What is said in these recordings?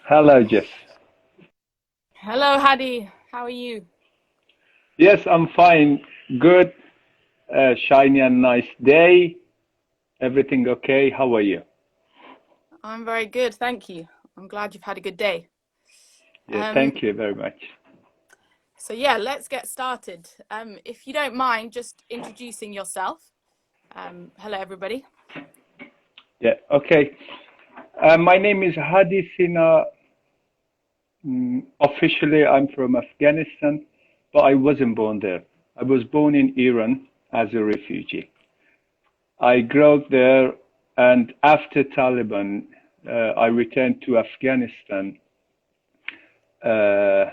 Hello, Jess. Hello, Hadi. How are you? Yes, I'm fine. Good, shiny and nice day. Everything okay? How are you? I'm very good, thank you. I'm glad you've had a good day. Yeah, Um, thank you very much. so yeah, let's get started. If you don't mind, just introducing yourself. Hello, everybody. Yeah, okay. My name is Hadi Sina. Officially, I'm from Afghanistan, but I wasn't born there. I was born in Iran as a refugee. I grew up there, and after Taliban, I returned to Afghanistan. Uh,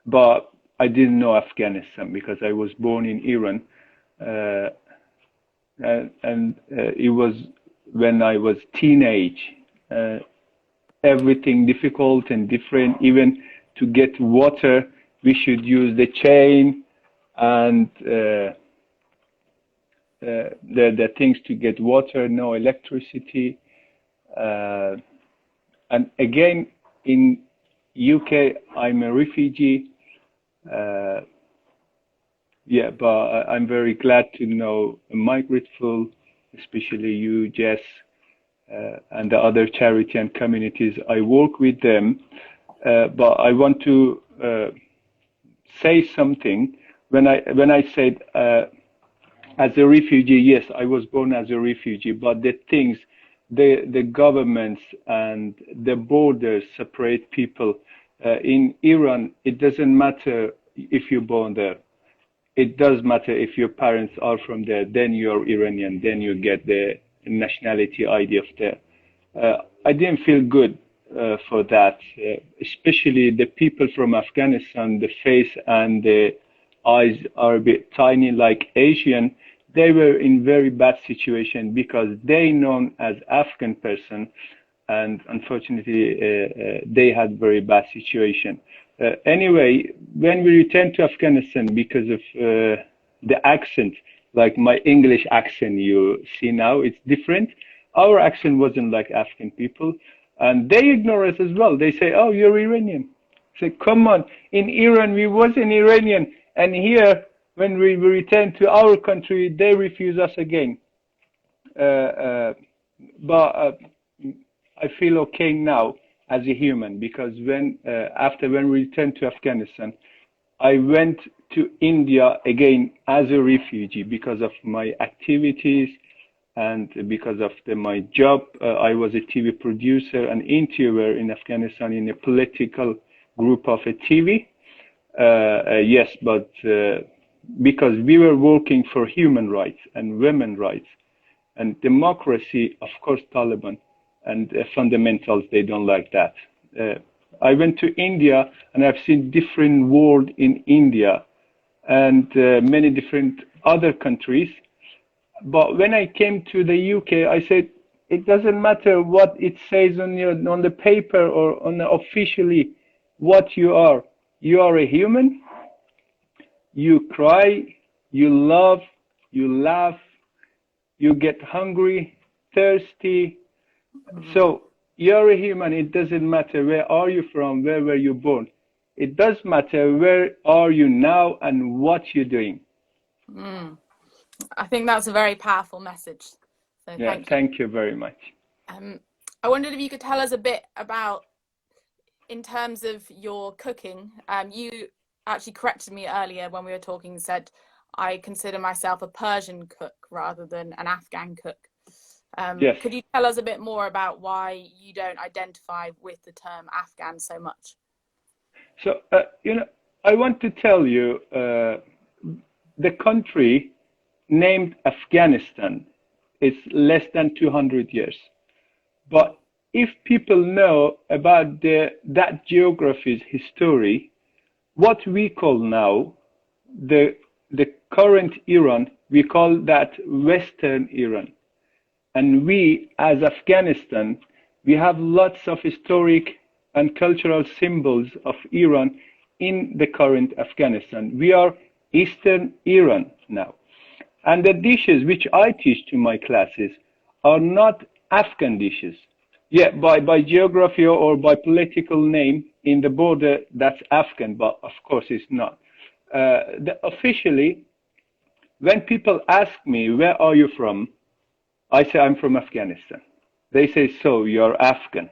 but I didn't know Afghanistan because I was born in Iran, uh, and it was when I was teenage. Uh, Everything difficult and different. Even to get water, we should use the chain and the things to get water. No electricity. Uh, and again, in UK, I'm a refugee. Uh, Yeah, but I'm very glad to know Migrateful, especially you, Jess, and the other charity and communities. I work with them, but I want to say something. When I said as a refugee, yes, I was born as a refugee, but the things, the governments and the borders separate people. In Iran, it doesn't matter if you're born there. It does matter if your parents are from there, then you're Iranian, then you get the nationality ID of there. I didn't feel good for that, especially the people from Afghanistan, the face and the eyes are a bit tiny like Asian. They were in very bad situation because they known as Afghan person, and unfortunately they had very bad situation. Anyway, when we returned to Afghanistan because of the accent, like my English accent you see now, it's different. Our accent wasn't like Afghan people, and they ignore us as well. They say, "Oh, you're Iranian." I say, "Come on, in Iran we wasn't Iranian, and here when we return to our country, they refuse us again." But I feel okay now as a human because when we returned to Afghanistan, I went to India again as a refugee because of my activities and because of my job. I was a TV producer and interviewer in Afghanistan in a political group of a TV. Yes, but because we were working for human rights and women rights and democracy, of course, Taliban and fundamentals, they don't like that. Uh, I went to India and I've seen different world in India and many different other countries. But when I came to the UK, I said, it doesn't matter what it says on the paper or on the officially what you are. You are a human. You cry, you love, you laugh, you get hungry, thirsty. Mm, So you're a human. It doesn't matter where are you from, where were you born. It does matter where are you now and what you're doing. mm. I think that's a very powerful message. So Yeah, thank you. thank you very much. Um, I wondered if you could tell us a bit about, in terms of your cooking. You actually corrected me earlier when we were talking, said I consider myself a Persian cook rather than an Afghan cook. Yes. Could you tell us a bit more about why you don't identify with the term Afghan so much? So, I want to tell you the country named Afghanistan is less than 200 years. But if people know about that geography's history, what we call now the the current Iran, we call that Western Iran. And we, as Afghanistan, we have lots of historic and cultural symbols of Iran in the current Afghanistan. We are Eastern Iran now. And the dishes which I teach to my classes are not Afghan dishes. Yeah, by geography or by political name in the border, that's Afghan, but of course it's not. Officially, when people ask me, where are you from? I say, I'm from Afghanistan. They say, so you're Afghan.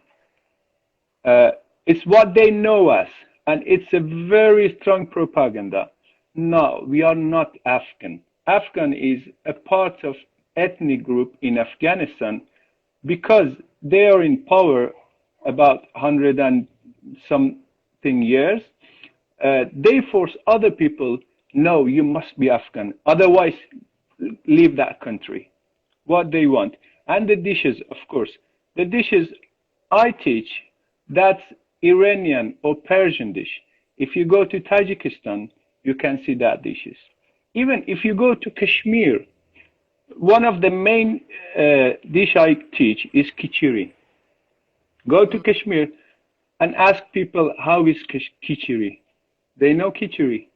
Uh, it's what they know us, and it's a very strong propaganda. No, we are not Afghan. Afghan is a part of ethnic group in Afghanistan because they are in power about 100 and something years. They force other people, no, you must be Afghan, otherwise leave that country. What they want. And the dishes, of course. The dishes I teach, that's Iranian or Persian dish. If you go to Tajikistan, you can see that dishes. Even if you go to Kashmir, one of the main dish I teach is khichdi. Go to Kashmir and ask people how is khichdi. They know khichdi.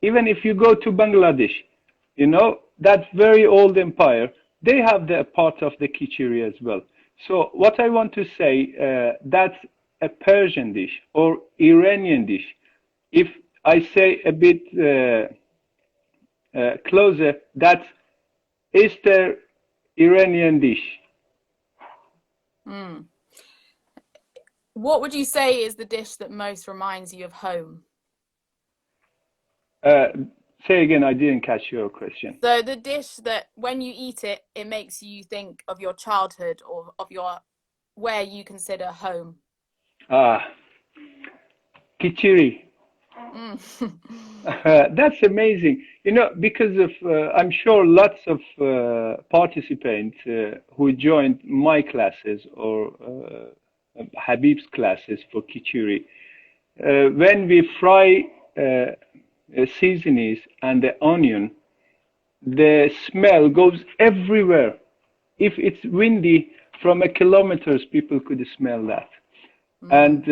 Even if you go to Bangladesh, you know, that very old empire, they have the part of the khichdi as well. So what I want to say, that's a Persian dish or Iranian dish. If I say a bit closer, that's Easter Iranian dish. Mm. What would you say is the dish that most reminds you of home? Say again, I didn't catch your question. So the dish that when you eat it, it makes you think of your childhood or of your where you consider home. Khichdi. Mm. That's amazing. You know, because of, I'm sure lots of participants who joined my classes or Habib's classes for khichdi, when we fry seasonings and the onion, the smell goes everywhere. If it's windy, from a kilometers, people could smell that. And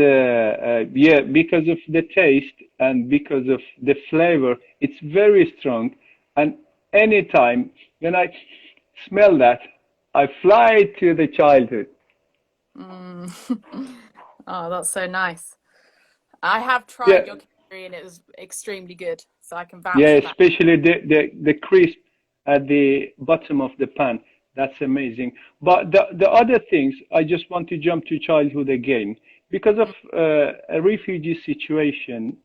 yeah, because of the taste and because of the flavor, it's very strong. And anytime when I smell that, I fly to the childhood. Oh, that's so nice. I have Yeah, tried your khichdi and it was extremely good, so I can vouch yeah, for that. especially the crisp at the bottom of the pan. That's amazing. But the other things, I just want to jump to childhood again. Because of a refugee situation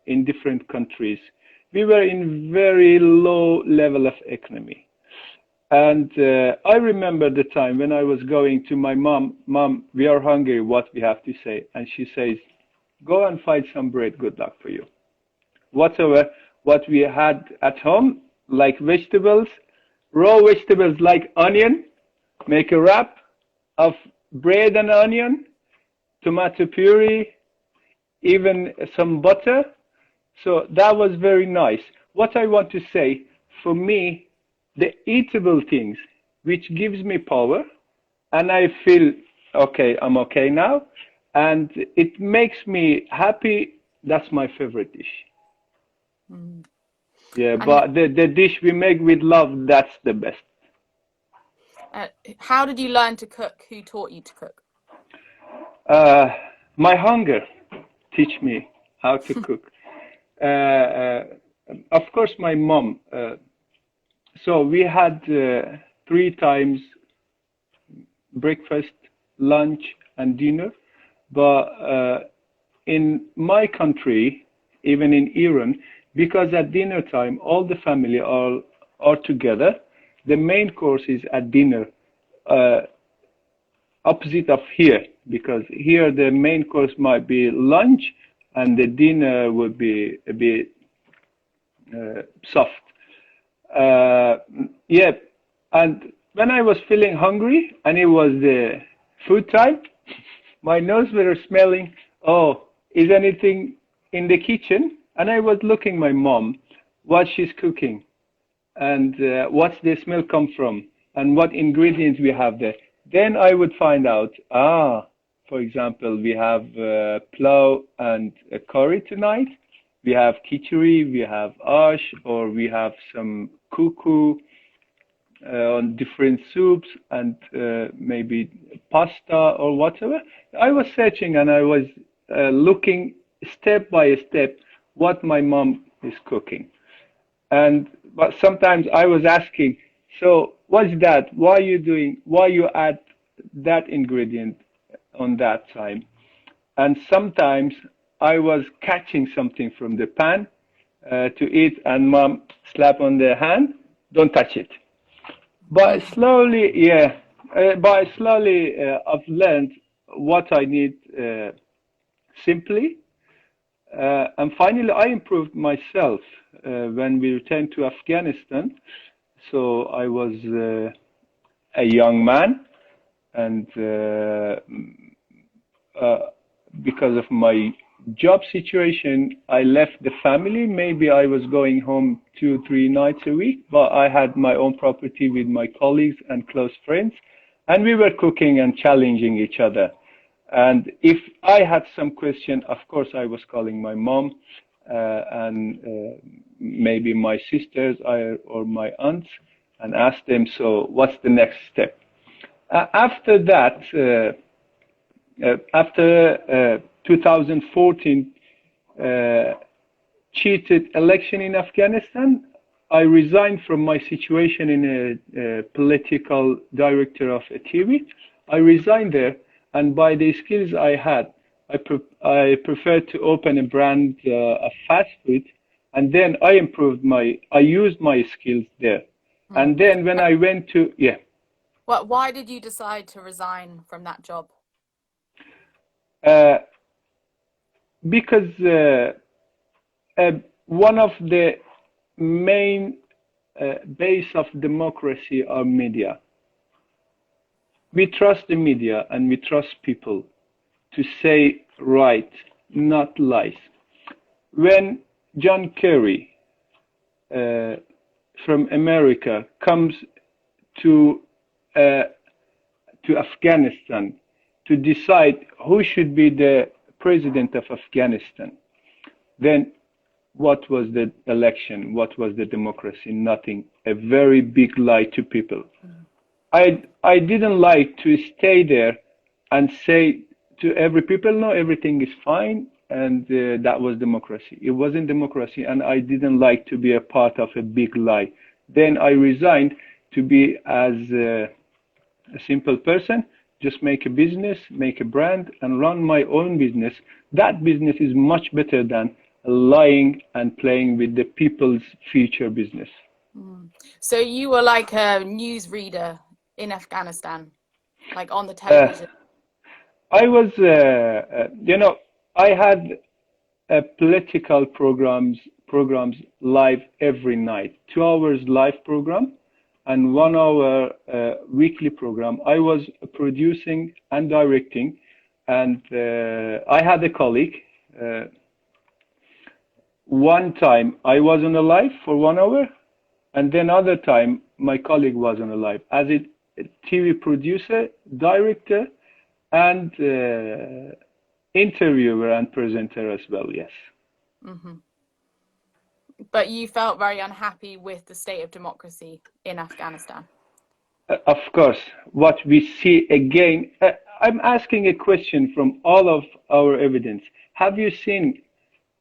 in different countries, we were in very low level of economy. And I remember the time when I was going to my mom, Mom, we are hungry, what we have to say? And she says, go and find some bread, good luck for you. Whatever, what we had at home, like vegetables, raw vegetables like onion, make a wrap of bread and onion, tomato puree, even some butter. So that was very nice. What I want to say, for me, the eatable things, which gives me power, and I feel, okay, I'm okay now, and it makes me happy, that's my favorite dish. Mm. Yeah, And but the dish we make with love, that's the best. how did you learn to cook? Who taught you to cook? Uh, my hunger teach me how to cook. Of course, my mom. So we had 3 times breakfast, lunch, and dinner. But in my country, even in Iran, because at dinner time all the family are together, the main course is at dinner. Uh, Opposite of here, because here the main course might be lunch and the dinner would be a bit soft. Uh, yeah, and when I was feeling hungry and it was the food time, my nose were smelling, oh, is anything in the kitchen? And I was looking my mom, what she's cooking and what's the smell come from and what ingredients we have there. Then I would find out, for example, we have plow and a curry tonight. We have khichdi, we have ash, or we have some kuku, on different soups and maybe pasta or whatever. I was searching and I was looking step by step what my mom is cooking. But sometimes I was asking, so what's that? Why you doing? Why you add that ingredient on that time? And sometimes I was catching something from the pan to eat, and mom slap on the hand, don't touch it. But slowly, I've learned what I need simply. And finally, I improved myself when we returned to Afghanistan. So I was a young man, and because of my job situation, I left the family. Maybe I was going home 2, 3 nights a week, but I had my own property with my colleagues and close friends, and we were cooking and challenging each other. And if I had some question, of course, I was calling my mom and maybe my sisters or my aunts and ask them, so what's the next step? After that, after 2014 cheated election in Afghanistan, I resigned from my situation in a political director of a TV. I resigned there, and by the skills I had, I preferred to open a brand of fast food, and then I used my skills there. And then when I went to, Well, why did you decide to resign from that job? Because one of the main base of democracy are media. We trust the media and we trust people to say right, not lies. When John Kerry from America comes to Afghanistan to decide who should be the president of Afghanistan, then what was the election? What was the democracy? Nothing. A very big lie to people. I didn't like to stay there and say to every people, no, everything is fine, and that was democracy. It wasn't democracy, and I didn't like to be a part of a big lie. Then I resigned to be as a simple person, just make a business, make a brand, and run my own business. That business is much better than lying and playing with the people's future business. So you were like a news reader in Afghanistan, like on the television? I was, I had political programs live every night, 2 hours live program and 1 hour weekly program. I was producing and directing, and I had a colleague. One time I was on a live for 1 hour, and then other time my colleague was on a live as a TV producer, director, and interviewer and presenter as well. Yes. Mm-hmm. But you felt very unhappy with the state of democracy in Afghanistan. Of course, what we see again, I'm asking a question from all of our evidence. Have you seen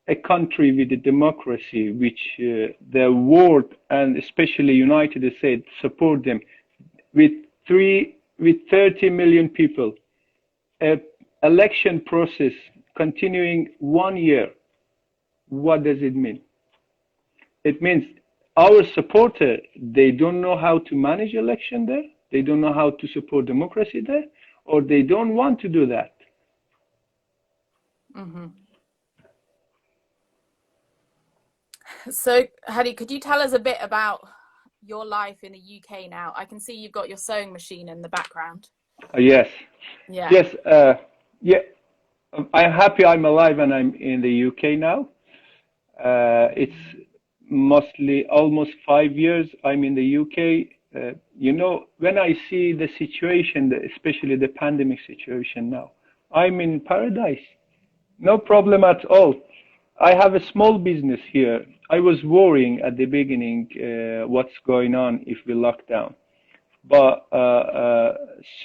a country with a democracy which the world and especially United States support them with 30 million people, election process continuing 1 year? What does it mean? It means our supporter, they don't know how to manage election there, they don't know how to support democracy there, or they don't want to do that. Mm-hmm. So, Hadi, could you tell us a bit about your life in the UK now? I can see you've got your sewing machine in the background. Yes. Yeah. Yes. I'm happy I'm alive and I'm in the UK now. It's mostly almost 5 years I'm in the UK. When I see the situation, especially the pandemic situation now, I'm in paradise. No problem at all. I have a small business here. I was worrying at the beginning what's going on if we lock down. But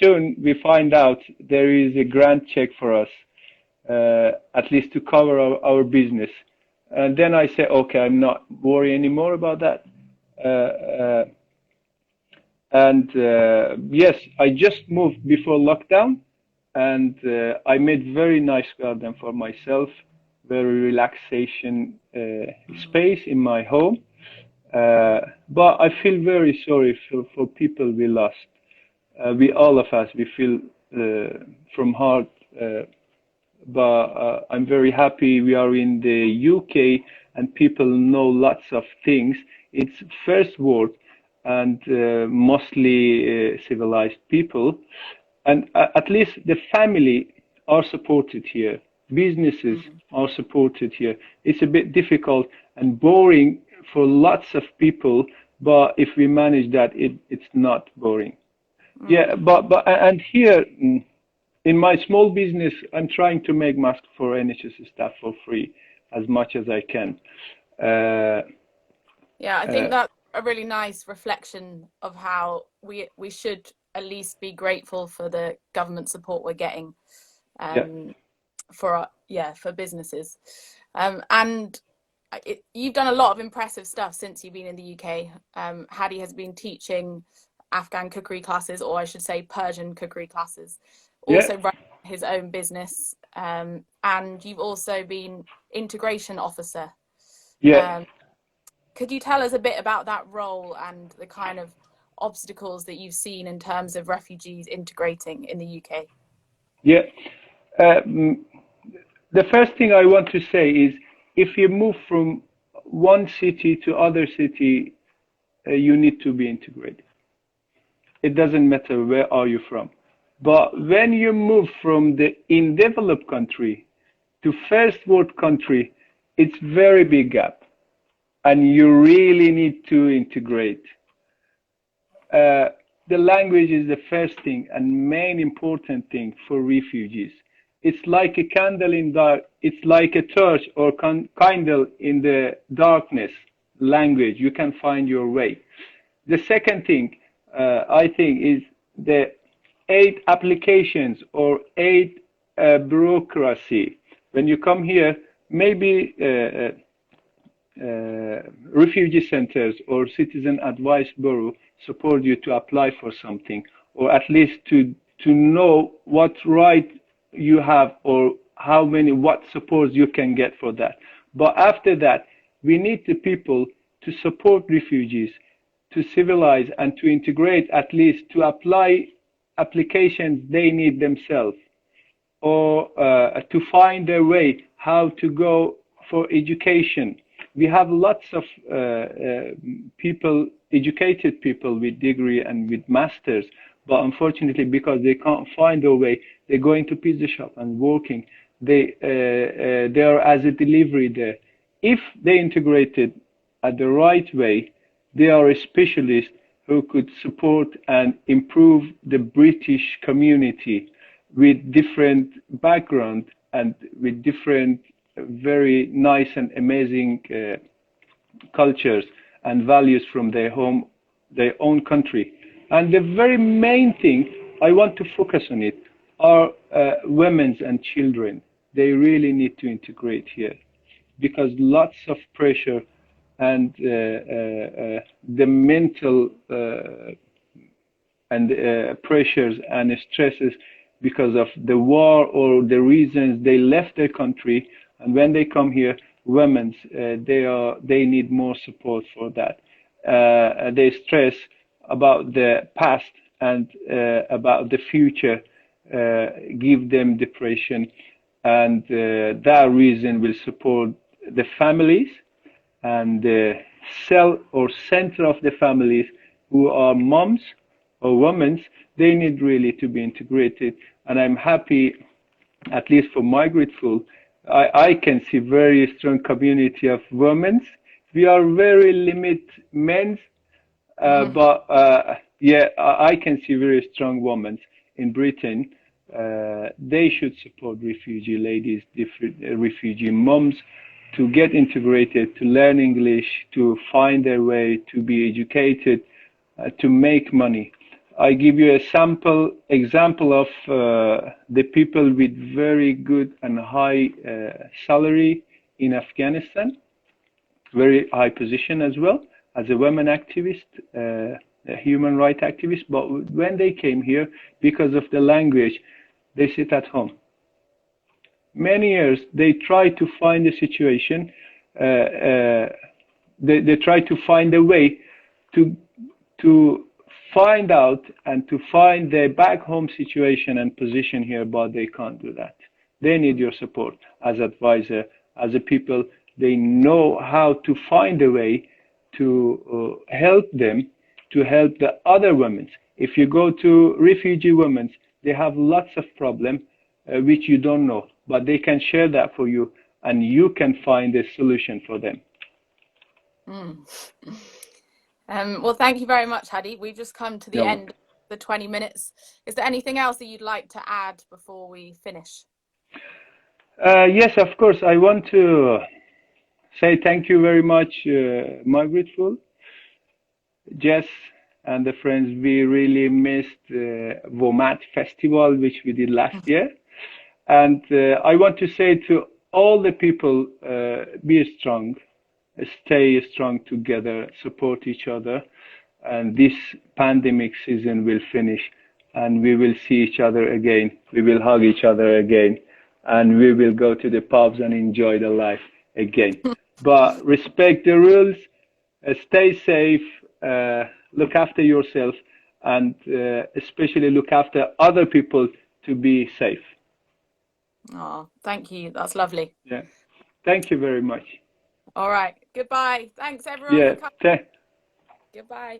soon we find out there is a grant check for us, at least to cover our business. And then I say, okay, I'm not worried anymore about that. Yes, I just moved before lockdown, and I made very nice garden for myself, very relaxation space in my home. But I feel very sorry for people we lost. We all of us, we feel from heart. But I'm very happy we are in the UK and people know lots of things. It's first world and mostly civilized people. And at least the family are supported here. Businesses are supported here. It's a bit difficult and boring for lots of people, but if we manage that, it's not boring. Yeah, and here in my small business, I'm trying to make masks for NHS staff for free as much as I can. Yeah, I think that's a really nice reflection of how we should at least be grateful for the government support we're getting for businesses. And you've done a lot of impressive stuff since you've been in the UK. Hadi has been teaching Afghan cookery classes, or I should say Persian cookery classes, also running his own business, and you've also been integration officer. Could you tell us a bit about that role and the kind of obstacles that you've seen in terms of refugees integrating in the UK? Yeah. The first thing I want to say is if you move from one city to other city, you need to be integrated. It doesn't matter where are you from. But when you move from the in developed country to first world country, it's very big gap. And you really need to integrate. The language is the first thing and main important thing for refugees. It's like a candle in dark. It's like a torch or candle in the darkness. Language, you can find your way. The second thing I think is the aid applications or aid bureaucracy. When you come here, maybe refugee centers or citizen advice bureau support you to apply for something, or at least to know what right you have or what support you can get for that. But after that, we need the people to support refugees, to civilize and to integrate, at least to apply applications they need themselves, or to find their way how to go for education. We have lots of people, educated people with degree and with masters, but unfortunately, because they can't find a way, they're going to pizza shop and working. They are as a delivery there. If they integrated at the right way, they are a specialist who could support and improve the British community with different background and with different very nice and amazing cultures and values from their own country. And the very main thing I want to focus on it are women and children. They really need to integrate here because lots of pressure and the mental pressures and stresses because of the war or the reasons they left their country, and when they come here, women they need more support for that. They stress about the past and about the future, give them depression, and that reason will support the families and the cell or center of the families who are moms or women. They need really to be integrated, and I'm happy, at least for Migrateful, I can see very strong community of women. We are very limited men, but I can see very strong women in Britain. They should support refugee ladies, refugee moms, to get integrated, to learn English, to find their way, to be educated, to make money. I give you a sample example of the people with very good and high salary in Afghanistan, very high position as well as a women activist, a human rights activist. But when they came here, because of the language, they sit at home. Many years they try to find a situation. They try to find a way to find out and to find their back home situation and position here, but they can't do that. They need your support as advisor, as a people. They know how to find a way to help them, to help the other women. If you go to refugee women, they have lots of problems which you don't know, but they can share that for you, and you can find a solution for them. Well, thank you very much, Hadi. We've just come to the end of the 20 minutes. Is there anything else that you'd like to add before we finish? Yes, of course. I want to say thank you very much, Migrateful, Jess, and the friends. We really missed Vomat Festival, which we did last year. And I want to say to all the people, be strong, stay strong together, support each other. And this pandemic season will finish and we will see each other again. We will hug each other again. And we will go to the pubs and enjoy the life again. But respect the rules, stay safe, look after yourself, and especially look after other people to be safe. Oh, thank you. That's lovely. Yeah. Thank you very much. All right. Goodbye. Thanks, everyone. Yeah. Goodbye.